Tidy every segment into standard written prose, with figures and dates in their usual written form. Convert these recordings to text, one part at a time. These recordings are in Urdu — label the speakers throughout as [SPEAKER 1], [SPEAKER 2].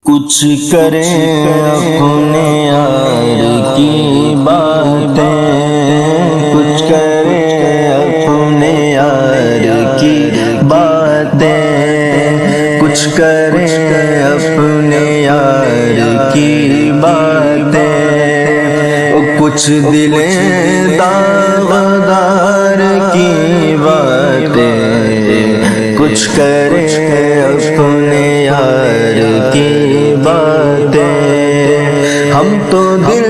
[SPEAKER 1] کچھ کریں اپنے یار کی باتیں، کچھ کریں اپنے یار کی باتیں، کچھ کریں اپنے یار کی باتیں، کچھ دلیں داغدار کی باتیں، کچھ کریں اپنے یار کی باتیں۔ ہم تو دل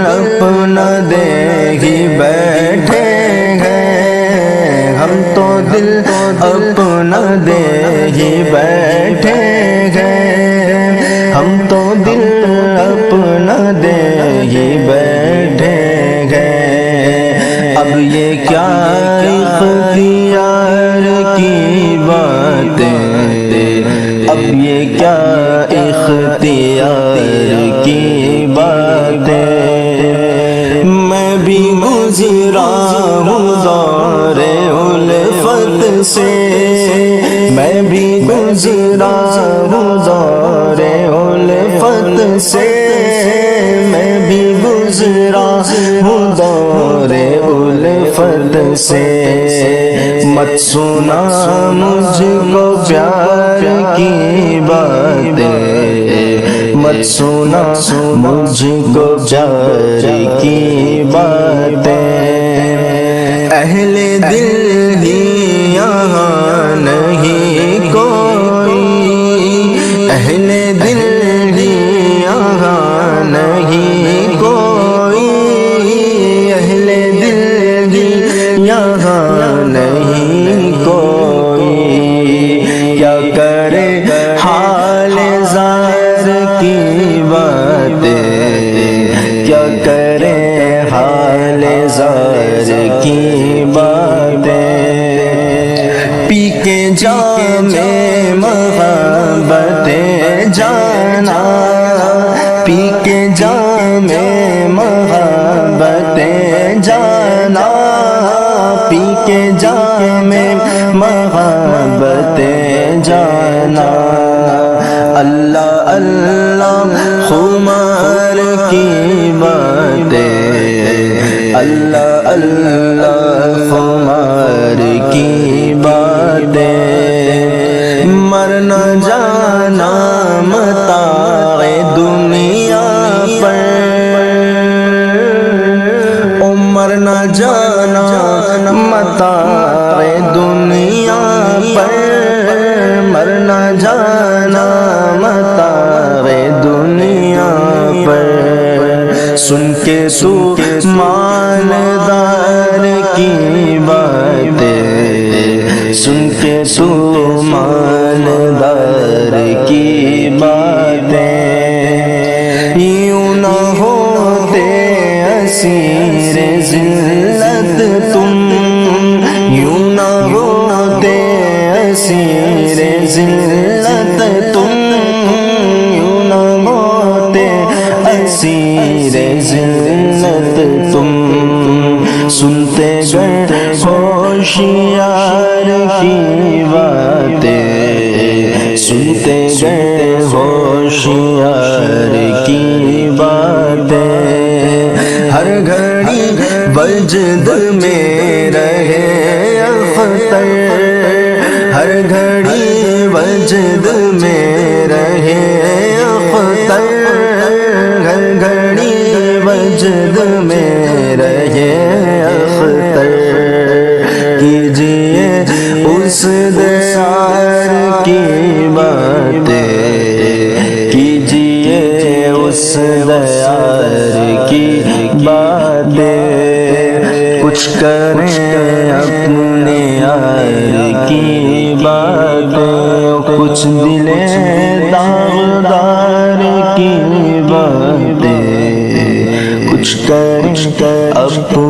[SPEAKER 1] اپنا دے ہی بیٹھے ہیں، ہم تو دل اپنا دے ہی بیٹھے ہیں، ہم تو دل اپنا دے ہی بیٹھے ہیں۔ اب یہ کیا اختیار کی باتیں، اب یہ کیا اختیار کی باتیں۔ میں بھی گزرا ہوں دور الفت سے، میں بھی گزرا ہوں دور الفت سے، میں بھی گزرا ہوں دور الفت سے۔ مت سنا مجھ کو پیار کی باتیں، مت سنا مجھ کو پیار کی باتیں۔ اہل دل ہی یہاں نہیں کوئی، اہل دل ہی یہاں نہیں کوئی، اہل دل ہی یہاں نہیں کوئی۔ کیا کرے حال زار کی باتیں، کیا کرے حال زار کی باتیں۔ پی کے جام محبت جانا، پی کے جام محبت جانا، پی کے جام محبت جانا۔ اللہ اللہ خمار کی باتیں، اللہ اللہ خمار کی باتیں۔ مرنا جانا متاع دنیا پر، مرنا جانا متاع دنیا پر، مرنا جانا متاع دنیا پر۔ سن کے تو مالدار کی باتیں، سن کے تو مالدار کی باتیں۔ یوں نہ ہوتے اسیر ذلت تم، یوں نہ ہوتے اسیر ذلت تم، یوں نہ ہوتے اسیر ذلت تم۔ سنتے گئے ہوشیار کی باتیں، سنتے گئے ہوشیار کی باتیں۔ ہر گھڑی وجد میں رہے اختر، ہر گھڑی وجد میں رہے اختر، ہر گھڑی وجد میں رہے اختر۔ کیجئے اس دیار کی باتیں، کیجئے اس دیار کی باتیں۔ کچھ کریں اپنے یار کی باتیں، کچھ دلیں داغدار کی باتیں، کچھ کریں اپنے